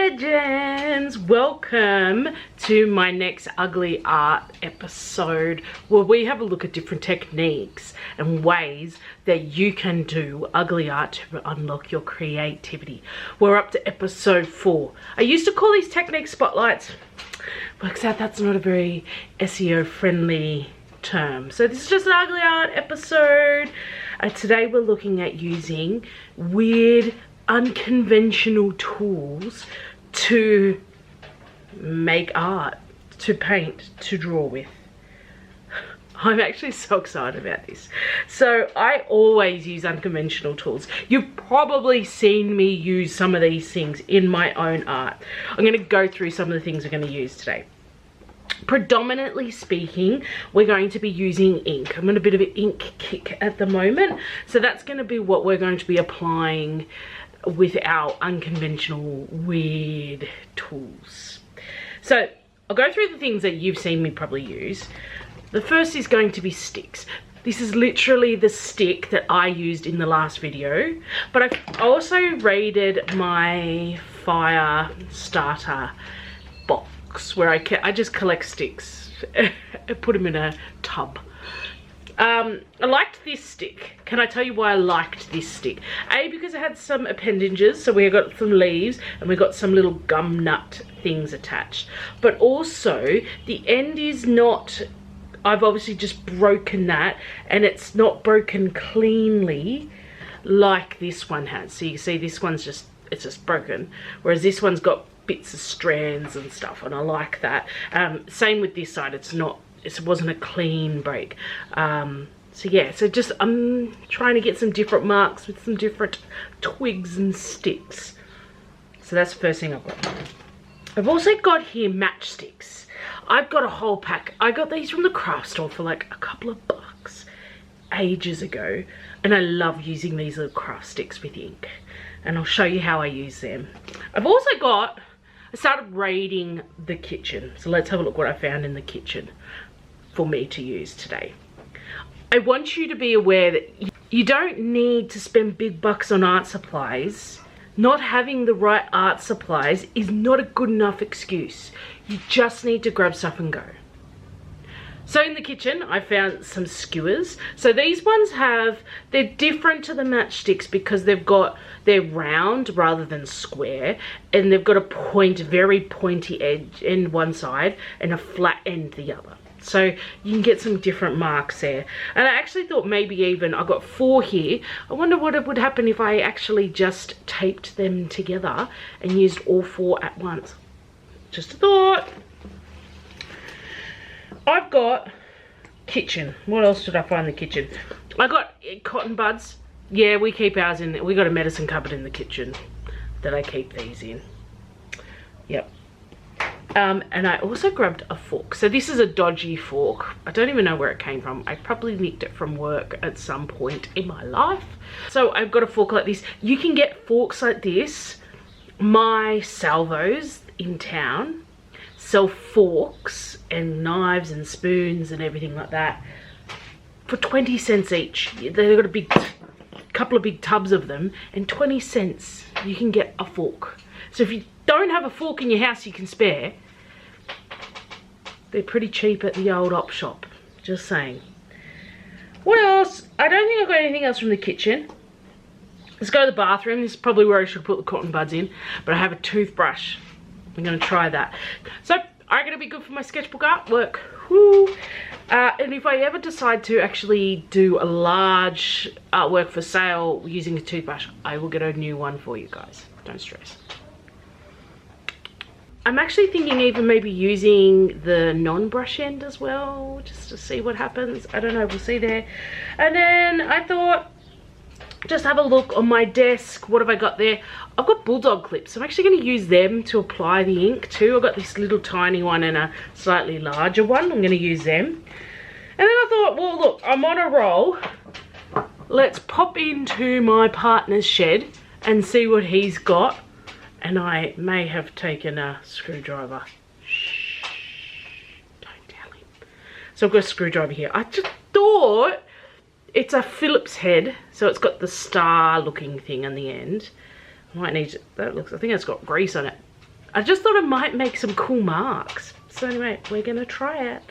legends, welcome to my next ugly art episode where we have a look at different techniques and ways that you can do ugly art to unlock your creativity. We're up to episode 4. I used to call these technique spotlights, works out that's not a very SEO friendly term. So this is just an ugly art episode. Today we're looking at using weird unconventional tools to make art, to paint, to draw with. I'm actually so excited about this. So I always use unconventional tools. You've probably seen me use some of these things in my own art. I'm going to go through some of the things we're going to use today. Predominantly speaking, we're going to be using ink. I'm on a bit of an ink kick at the moment, so that's going to be what we're going to be applying with our unconventional weird tools. So I'll go through the things that you've seen me probably use. The first is going to be sticks. This is literally the stick that I used in the last video, but I also raided my fire starter box where I just collect sticks and put them in a tub. I liked this stick. Can I tell you why I liked this stick? A, because it had some appendages, so we got some leaves and we got some little gum nut things attached. But also, the end is not, I've obviously just broken that, and it's not broken cleanly like this one has. So you can see this one's just, it's just broken, whereas this one's got bits of strands and stuff, and I like that. Same with this side, it wasn't a clean break. So yeah, so just I'm trying to get some different marks with some different twigs and sticks. So that's the first thing I've got. I've also got here matchsticks. I've got a whole pack. I got these from the craft store for like a couple of bucks ages ago, and I love using these little craft sticks with ink, and I'll show you how I use them. I've also got, I started raiding the kitchen, so let's have a look what I found in the kitchen for me to use today. I want you to be aware that you don't need to spend big bucks on art supplies. Not having the right art supplies is not a good enough excuse. You just need to grab stuff and go. So in the kitchen, I found some skewers. So these ones they're different to the matchsticks because they're round rather than square, and they've got a very pointy edge in one side and a flat end the other. So you can get some different marks there. And I actually thought maybe even, I got 4 here. I wonder what would happen if I actually just taped them together and used all 4 at once. Just a thought. I've got kitchen. What else did I find in the kitchen? I got cotton buds. Yeah, we keep ours in there. We got a medicine cupboard in the kitchen that I keep these in. Yep. And I also grabbed a fork. So this is a dodgy fork. I don't even know where it came from. I probably nicked it from work at some point in my life. So I've got a fork like this. You can get forks like this. My salvos in town sell forks and knives and spoons and everything like that for 20 cents each. They've got a couple of big tubs of them, and 20 cents you can get a fork. So if you don't have a fork in your house you can spare, they're pretty cheap at the old op shop. Just saying. What else? I don't think I've got anything else from the kitchen. Let's go to the bathroom. This is probably where I should put the cotton buds in, but I have a toothbrush. I'm going to try that. So I'm going to be good for my sketchbook artwork. Woo. And if I ever decide to actually do a large artwork for sale using a toothbrush, I will get a new one for you guys. Don't stress. I'm actually thinking even maybe using the non-brush end as well, just to see what happens. I don't know, we'll see there. And then I thought, just have a look on my desk. What have I got there? I've got bulldog clips. I'm actually going to use them to apply the ink too. I've got this little tiny one and a slightly larger one. I'm going to use them. And then I thought, well, look, I'm on a roll. Let's pop into my partner's shed and see what he's got. And I may have taken a screwdriver. Shh, don't tell him. So I've got a screwdriver here. I just thought it's a Phillips head, so it's got the star looking thing on the end. I might need to, that looks, I think it's got grease on it. I just thought it might make some cool marks. So anyway, we're gonna try it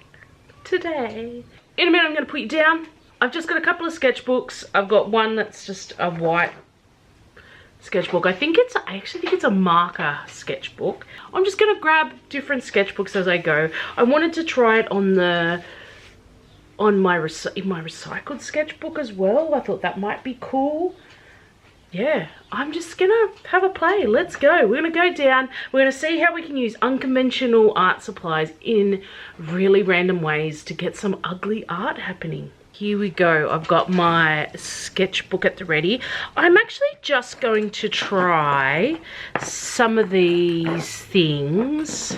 today. In a minute, I'm gonna put you down. I've just got a couple of sketchbooks. I've got one that's just a white sketchbook. I actually think it's a marker sketchbook. I'm just gonna grab different sketchbooks as I go. I wanted to try it on my recycled sketchbook as well. I thought that might be cool. Yeah, I'm just gonna have a play. Let's go. We're gonna go down. We're gonna see how we can use unconventional art supplies in really random ways to get some ugly art happening. Here we go. I've got my sketchbook at the ready. I'm actually just going to try some of these things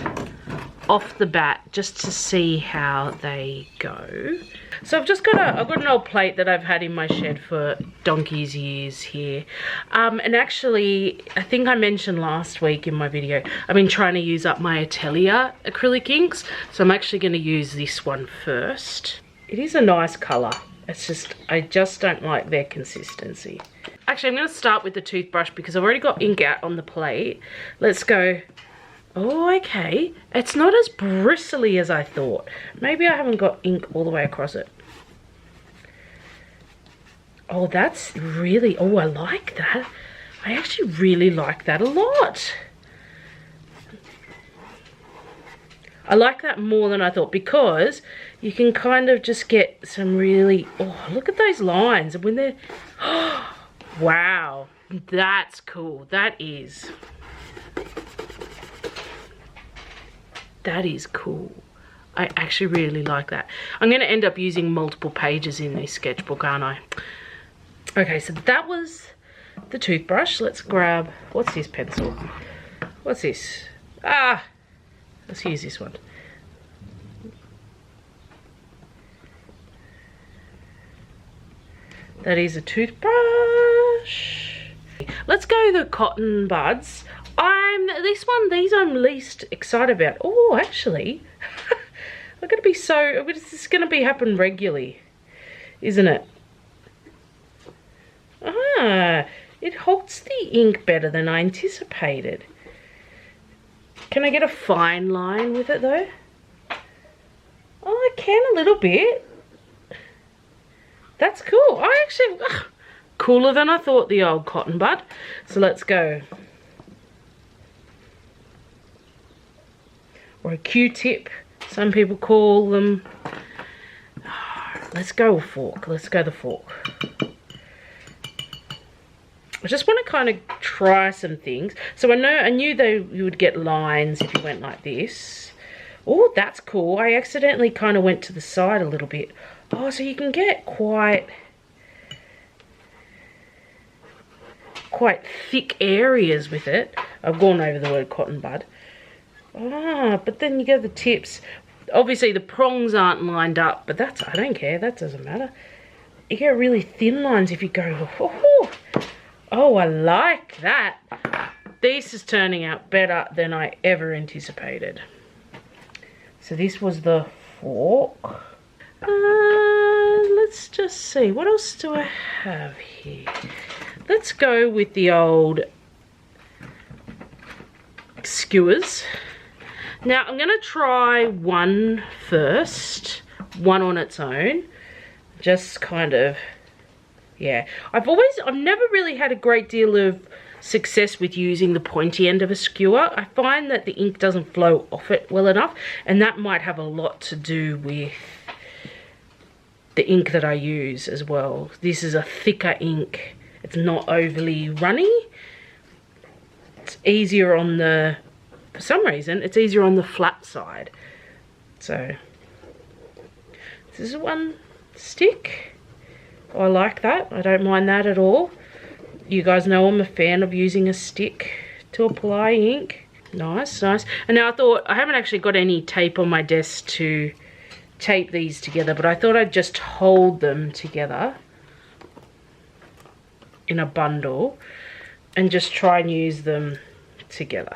off the bat just to see how they go. So I've got an old plate that I've had in my shed for donkey's years here. And actually, I think I mentioned last week in my video, I've been trying to use up my Atelier acrylic inks. So I'm actually going to use this one first. It is a nice colour. It's just, I just don't like their consistency. Actually, I'm going to start with the toothbrush because I've already got ink out on the plate. Let's go. Oh, okay. It's not as bristly as I thought. Maybe I haven't got ink all the way across it. Oh, that's really, oh, I like that. I actually really like that a lot. I like that more than I thought because you can kind of just get some really, oh, look at those lines. And when they're, oh, wow, that's cool. That is cool. I actually really like that. I'm going to end up using multiple pages in this sketchbook, aren't I? Okay, so that was the toothbrush. Let's grab, what's this pencil? What's this? Ah, let's use this one. That is a toothbrush. Let's go the cotton buds. These I'm least excited about. Oh, actually, I'm gonna be so, this is gonna be happen regularly, isn't it? Ah, it holds the ink better than I anticipated. Can I get a fine line with it though? Oh, I can a little bit. That's cool. I actually, cooler than I thought, the old cotton bud. So let's go. Or a Q-tip, some people call them. Let's go a fork. Let's go the fork. I just want to kind of try some things. So I knew you would get lines if you went like this. Oh, that's cool. I accidentally kind of went to the side a little bit. Oh, so you can get quite thick areas with it. I've gone over the word cotton bud. Ah, but then you get the tips. Obviously the prongs aren't lined up, but I don't care, that doesn't matter. You get really thin lines if you go, oh, I like that. This is turning out better than I ever anticipated. So this was the fork. Let's just see, what else do I have here? Let's go with the old skewers. Now I'm going to try one first, one on its own, just kind of, yeah. I've never really had a great deal of success with using the pointy end of a skewer. I find that the ink doesn't flow off it well enough, and that might have a lot to do with the ink that I use as well. This is a thicker ink. It's not overly runny. It's easier on the, for some reason, it's easier on the flat side. So, this is one stick. Oh, I like that. I don't mind that at all. You guys know I'm a fan of using a stick to apply ink. Nice, nice. And now I thought, I haven't actually got any tape on my desk to tape these together, but I thought I'd just hold them together in a bundle and just try and use them together.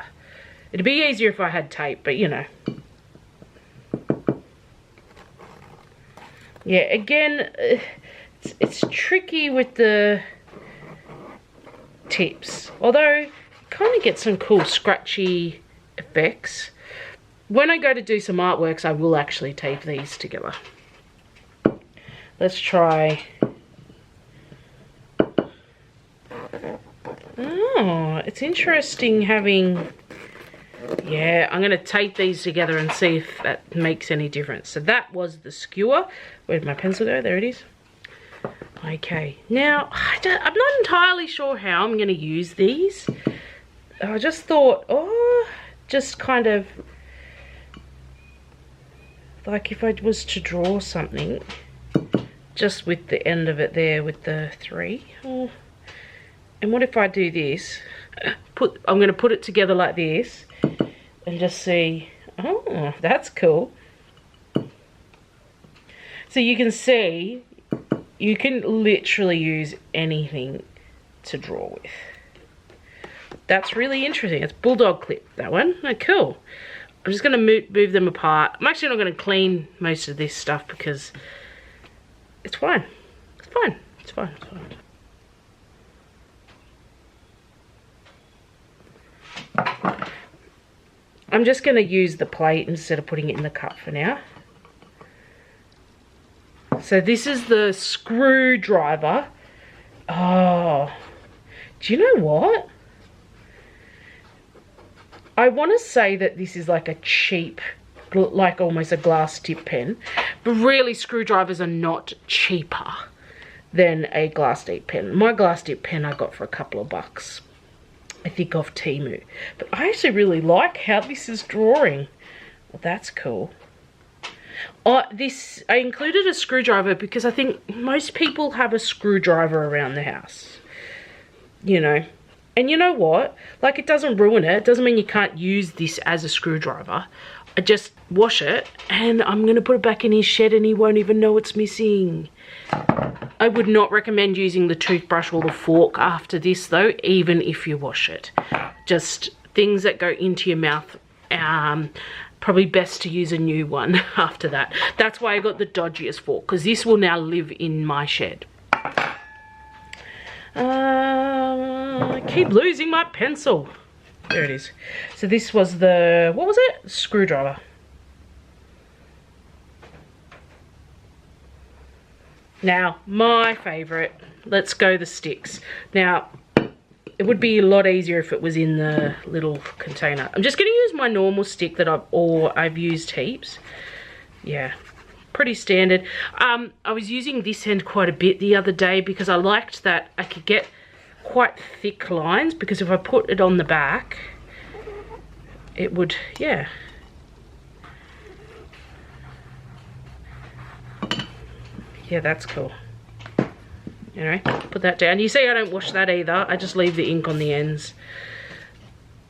It'd be easier if I had tape, but you know. Yeah, again, it's tricky with the tips. Although, you kind of get some cool scratchy effects. When I go to do some artworks, I will actually tape these together. Let's try. Oh, it's interesting having, yeah, I'm going to tape these together and see if that makes any difference. So that was the skewer. Where did my pencil go? There it is. Okay, now I'm not entirely sure how I'm going to use these. I just thought, oh, just kind of like if I was to draw something just with the end of it there with the 3. Oh. And what if I do this? I'm going to put it together like this and just see. Oh, that's cool. So you can see, you can literally use anything to draw with. That's really interesting. It's bulldog clip, that one. Oh, cool. I'm just going to move them apart. I'm actually not going to clean most of this stuff because it's fine. It's fine. It's fine. It's fine. I'm just going to use the plate instead of putting it in the cup for now. So this is the screwdriver. Oh, do you know what? I want to say that this is like a cheap, like almost a glass tip pen, but really screwdrivers are not cheaper than a glass tip pen. My glass tip pen I got for a couple of bucks, I think, off Temu. But I actually really like how this is drawing. Well, that's cool. I included a screwdriver because I think most people have a screwdriver around the house, you know. And you know what? Like, it doesn't ruin it. It doesn't mean you can't use this as a screwdriver. I just wash it and I'm going to put it back in his shed and he won't even know it's missing. I would not recommend using the toothbrush or the fork after this though, even if you wash it. Just things that go into your mouth, probably best to use a new one after that. That's why I got the dodgiest fork, because this will now live in my shed. I keep losing my pencil. There it is. So this was the, what was it? Screwdriver. Now, my favourite, let's go the sticks. Now, it would be a lot easier if it was in the little container. I'm just going to use my normal stick that I've used heaps. Yeah, pretty standard. I was using this end quite a bit the other day because I liked that I could get quite thick lines, because if I put it on the back, it would, yeah. Yeah, that's cool. Anyway, put that down. You see I don't wash that either. I just leave the ink on the ends.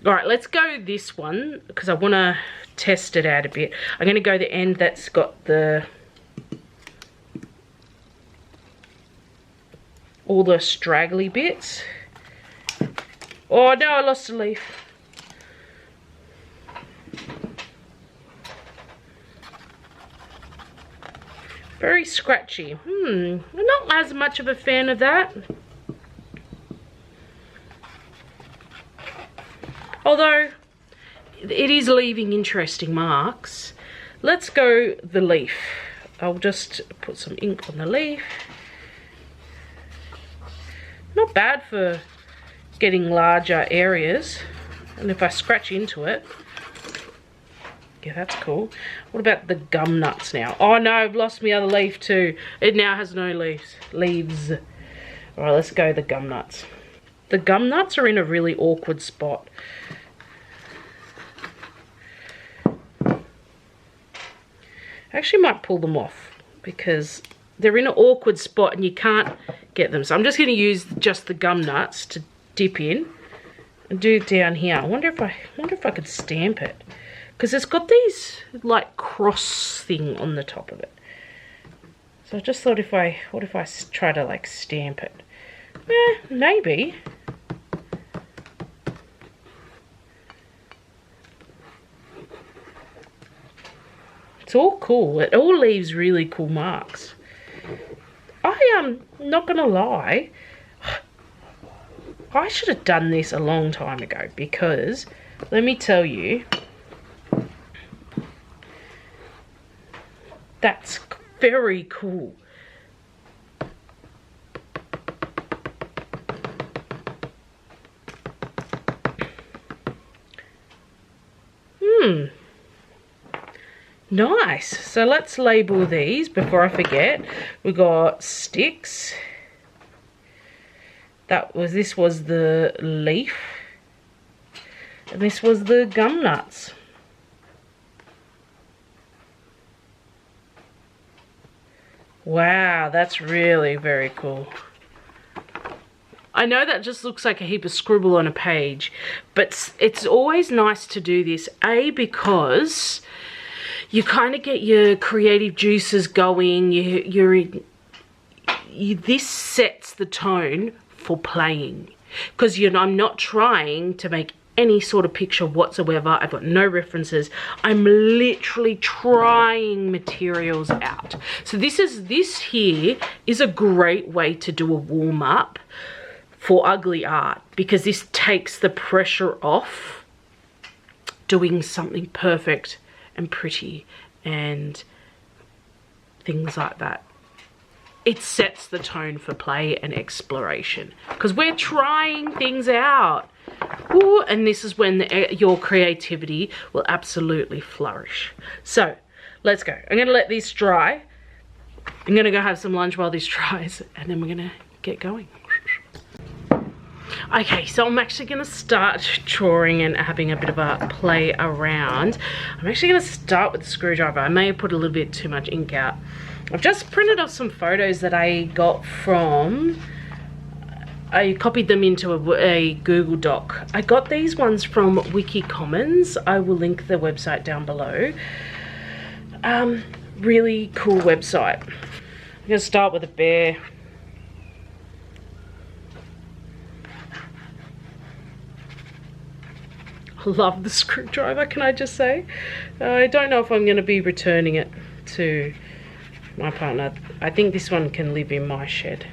Alright, let's go this one because I want to test it out a bit. I'm going to go the end that's got the all the straggly bits. Oh no, I lost a leaf. Very scratchy. I'm not as much of a fan of that. Although it is leaving interesting marks. Let's go the leaf. I'll just put some ink on the leaf. Not bad for getting larger areas. And if I scratch into it, yeah, that's cool. What about the gum nuts now? Oh no, I've lost my other leaf too. It now has no leaves. All right, let's go the gum nuts. The gum nuts are in a really awkward spot. I actually might pull them off because they're in an awkward spot and you can't get them. So I'm just going to use just the gum nuts to dip in and do it down here. I wonder if I could stamp it, because it's got these like cross thing on the top of it. So I just thought what if I try to like stamp it? Maybe. It's all cool. It all leaves really cool marks. I am not gonna lie, I should have done this a long time ago, because let me tell you, that's very cool. Nice. So let's label these before I forget. We got sticks. This was the leaf. And this was the gum nuts. Wow, that's really very cool. I know that just looks like a heap of scribble on a page, but it's always nice to do this, because you kind of get your creative juices going. This sets the tone for playing, because I'm not trying to make any sort of picture whatsoever. I've got no references. I'm literally trying materials out. So this here is a great way to do a warm-up for ugly art, because this takes the pressure off doing something perfect and pretty and things like that. It sets the tone for play and exploration, because we're trying things out. Ooh, and this is when your creativity will absolutely flourish. So let's go. I'm gonna let this dry. I'm gonna go have some lunch while this dries, and then we're gonna get going. Okay, so I'm actually gonna start drawing and having a bit of a play around. I'm actually gonna start with the screwdriver. I may have put a little bit too much ink out. I've just printed off some photos that I got from, I copied them into a Google Doc. I got these ones from Wiki Commons. I will link the website down below. Really cool website. I'm gonna start with a bear. I love the screwdriver, can I just say? I don't know if I'm gonna be returning it to my partner. I think this one can live in my shed.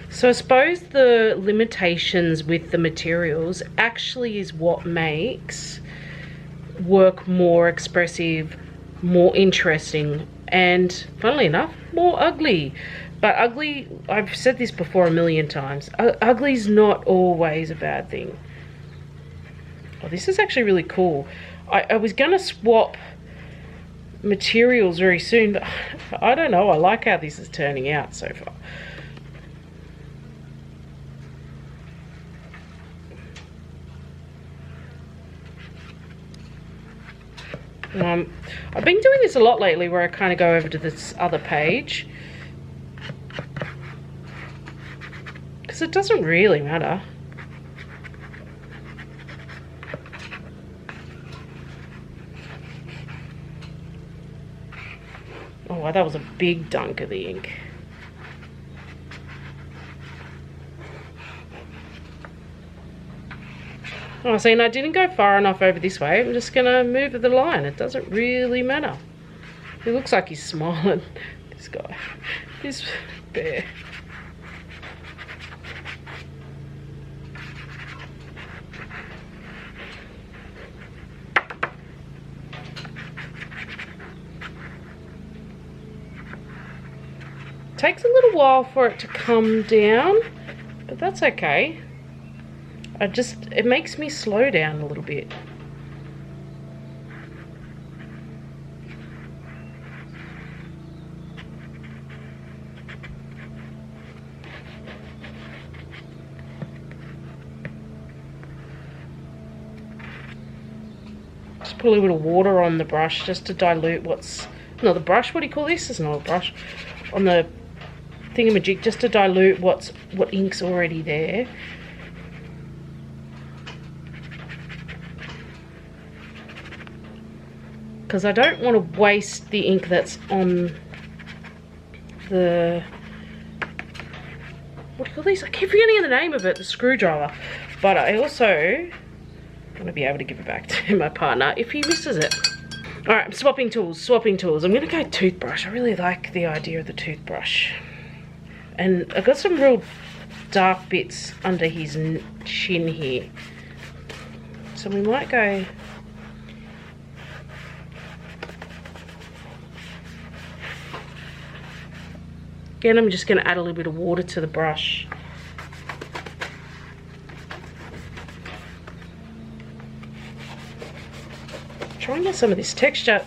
So I suppose the limitations with the materials actually is what makes work more expressive, more interesting, and funnily enough, more ugly. But ugly, I've said this before a million times, ugly's not always a bad thing. Oh, this is actually really cool. I was gonna swap materials very soon, but I don't know, I like how this is turning out so far. I've been doing this a lot lately, where I kind of go over to this other page, because it doesn't really matter. Oh wow, that was a big dunk of the ink. Oh, see, and I didn't go far enough over this way. I'm just gonna move the line. It doesn't really matter. He looks like he's smiling, this guy, this bear. Takes a little while for it to come down, but that's okay. It makes me slow down a little bit. Just put a little bit of water on the brush just to dilute what's, no, the brush, what do you call this? It's not a brush. On the thingamajig, just to dilute what ink's already there. because I don't want to waste the ink that's on the, what do you call these? I keep forgetting the name of it, the screwdriver. But I also want to be able to give it back to my partner if he misses it. All right, I'm swapping tools. I'm gonna go toothbrush. I really like the idea of the toothbrush. And I've got some real dark bits under his chin here. So we might go, again, I'm just gonna add a little bit of water to the brush. Try and get some of this texture.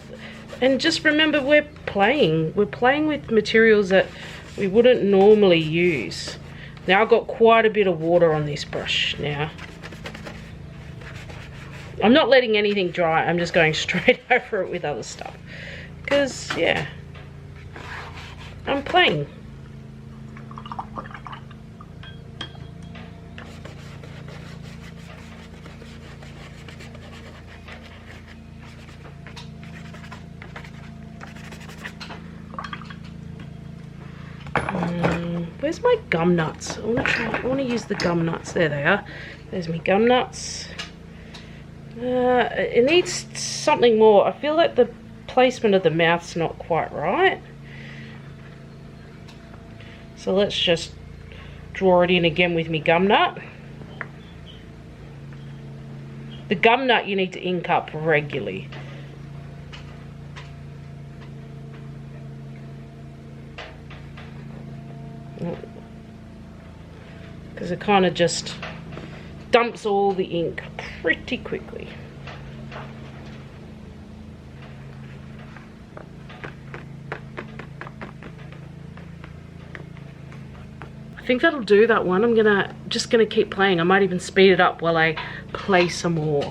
And just remember, we're playing with materials that we wouldn't normally use. Now I've got quite a bit of water on this brush now. I'm not letting anything dry, I'm just going straight over it with other stuff. Because, yeah, I'm playing. Where's my gum nuts? I want to use the gum nuts. There they are. There's my gum nuts. It needs something more. I feel like the placement of the mouth's not quite right. So let's just draw it in again with my gum nut. The gum nut you need to ink up regularly. Because it kind of just dumps all the ink pretty quickly. I think that'll do that one. I'm just gonna keep playing. I might even speed it up while I play some more.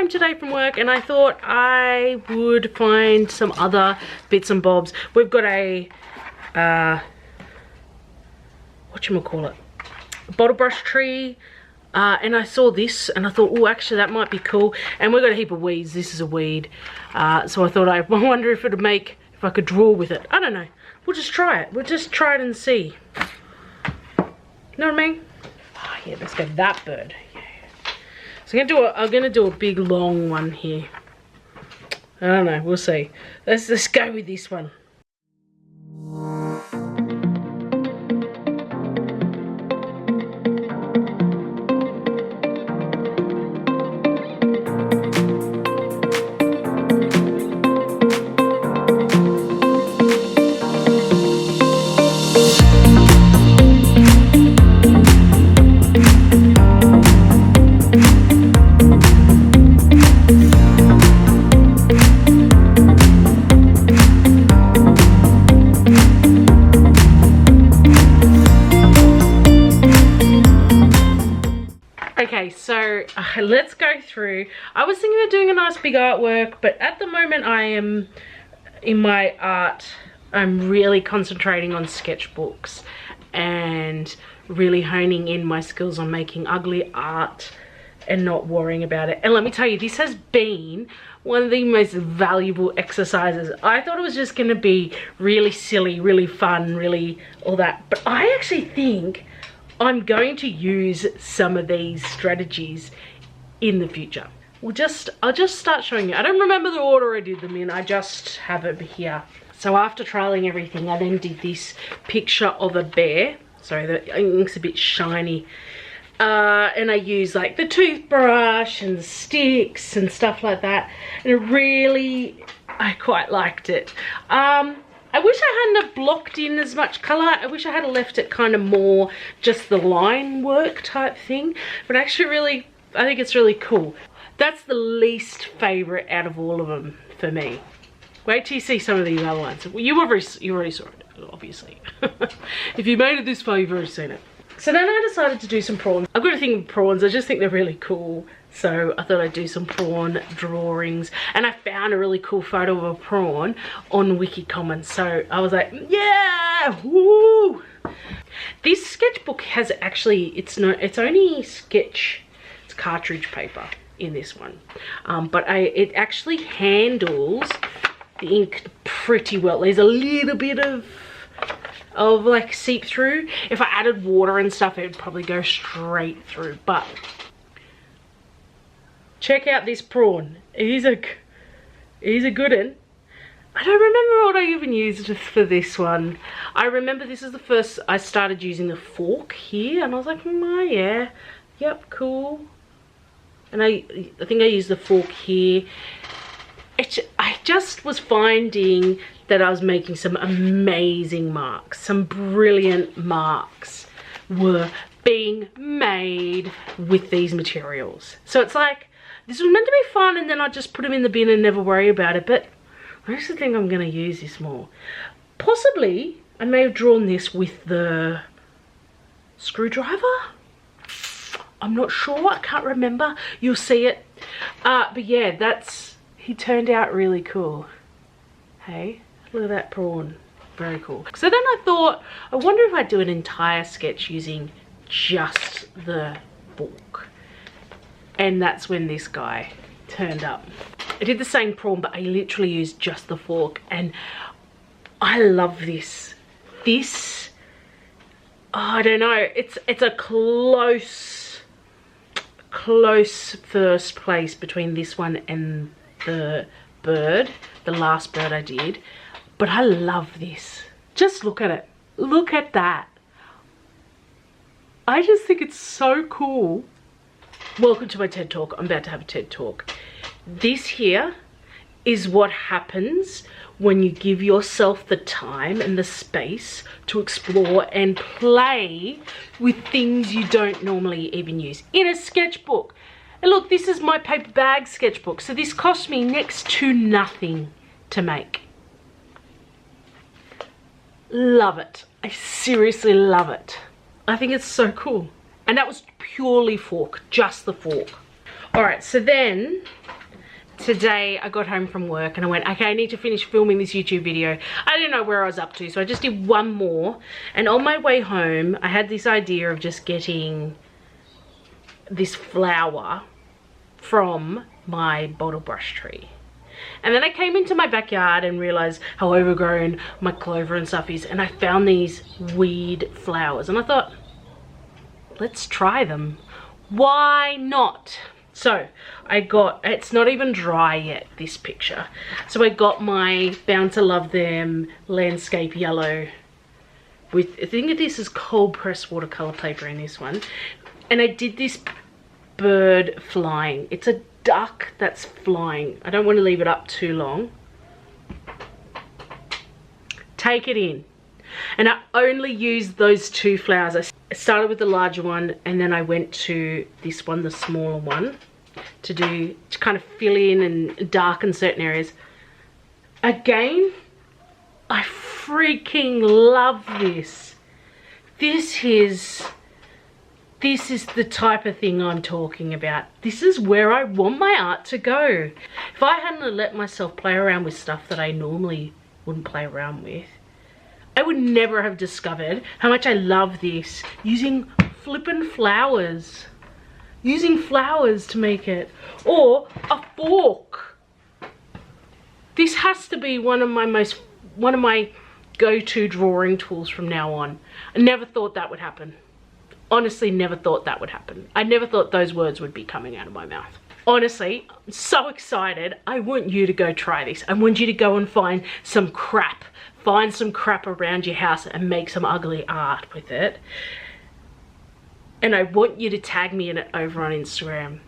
Today from work, and I thought I would find some other bits and bobs. We've got a whatchamacallit, a bottle brush tree, and I saw this and I thought, oh, actually that might be cool. And we've got a heap of weeds. This is a weed, so I thought, I wonder if it'd make, if I could draw with it. I don't know, we'll just try it. We'll just try it and see. You know what I mean? Oh yeah, let's go that bird. So I'm gonna do a big long one here. I don't know, we'll see. Let's go with this one. so let's go through. I was thinking of doing a nice big artwork, but at the moment I am in my art, I'm really concentrating on sketchbooks and really honing in my skills on making ugly art and not worrying about it. And let me tell you, this has been one of the most valuable exercises. I thought it was just going to be really silly, really fun, really all that, but I actually think I'm going to use some of these strategies in the future. I'll just start showing you. I don't remember the order I did them in, I just have it here. So after trialing everything, I then did this picture of a bear. Sorry, the ink's a bit shiny. And I used like the toothbrush and the sticks and stuff like that. And I quite liked it. I wish I hadn't have blocked in as much colour. I wish I had left it kind of more just the line work type thing. But actually I think it's really cool. That's the least favourite out of all of them for me. Wait till you see some of these other ones. You already saw it, obviously. If you made it this far, you've already seen it. So then I decided to do some prawns. I've got a thing with prawns, I just think they're really cool. So I thought I'd do some prawn drawings. And I found a really cool photo of a prawn on Wiki Commons. So I was like, yeah, woo! This sketchbook has actually, it's only it's cartridge paper in this one. But it actually handles the ink pretty well. There's a little bit of like seep through. If I added water and stuff, it would probably go straight through. But check out this prawn. He's a good one. I don't remember what I even used for this one. I remember this is the first I started using the fork here, and I was like, oh yeah, yep, cool. And I think I used the fork here. I just was finding that I was making some amazing marks. Some brilliant marks were being made with these materials. So it's like, this was meant to be fun, and then I just put them in the bin and never worry about it. But I actually think I'm going to use this more. Possibly, I may have drawn this with the screwdriver. I'm not sure, I can't remember. You'll see it. But yeah, he turned out really cool. Hey, look at that prawn. Very cool. So then I thought, I wonder if I'd do an entire sketch using just the fork. And that's when this guy turned up. I did the same prawn, but I literally used just the fork. And I love this. This, oh, I don't know, it's a close first place between this one and the last bird I did. But I love this. Just look at it. Look at that. I just think it's so cool. Welcome to my TED Talk. I'm about to have a TED Talk. This here is what happens when you give yourself the time and the space to explore and play with things you don't normally even use in a sketchbook. And look, this is my paper bag sketchbook, so this cost me next to nothing to make. Love it. I seriously love it. I think it's so cool. And that was purely fork, just the fork. All right, so then today I got home from work and I went, okay, I need to finish filming this YouTube video. I didn't know where I was up to, so I just did one more. And on my way home, I had this idea of just getting this flower from my bottle brush tree. And then I came into my backyard and realized how overgrown my clover and stuff is, and I found these weed flowers and I thought, let's try them. Why not? So I got, it's not even dry yet, this picture. So I got my Bound to Love Them landscape yellow with, I think this is cold pressed watercolor paper in this one. And I did this bird flying. It's a duck that's flying. I don't want to leave it up too long. Take it in. And I only used those two flowers. I started with the larger one and then I went to this one, the smaller one, to kind of fill in and darken certain areas. Again, I freaking love this. This This is the type of thing I'm talking about. This is where I want my art to go. If I hadn't let myself play around with stuff that I normally wouldn't play around with, I would never have discovered how much I love this. Using flippin' flowers. Using flowers to make it. Or a fork. This has to be one of my go-to drawing tools from now on. I never thought that would happen. Honestly, never thought that would happen. I never thought those words would be coming out of my mouth. Honestly, I'm so excited. I want you to go try this. I want you to go and find some crap. Find some crap around your house and make some ugly art with it. And I want you to tag me in it over on Instagram.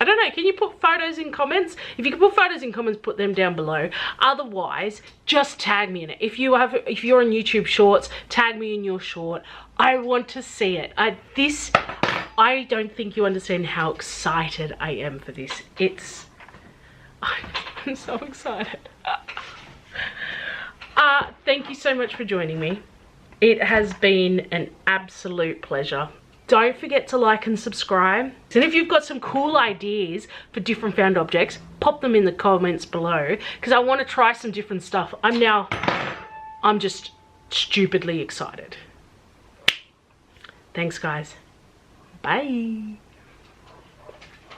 I don't know, can you put photos in comments? If you can put photos in comments, put them down below. Otherwise, just tag me in it. If you're on YouTube Shorts, tag me in your short. I want to see it. I don't think you understand how excited I am for this. I'm so excited. Thank you so much for joining me. It has been an absolute pleasure. Don't forget to like and subscribe. And if you've got some cool ideas for different found objects, pop them in the comments below, because I want to try some different stuff. I'm just stupidly excited. Thanks, guys. Bye.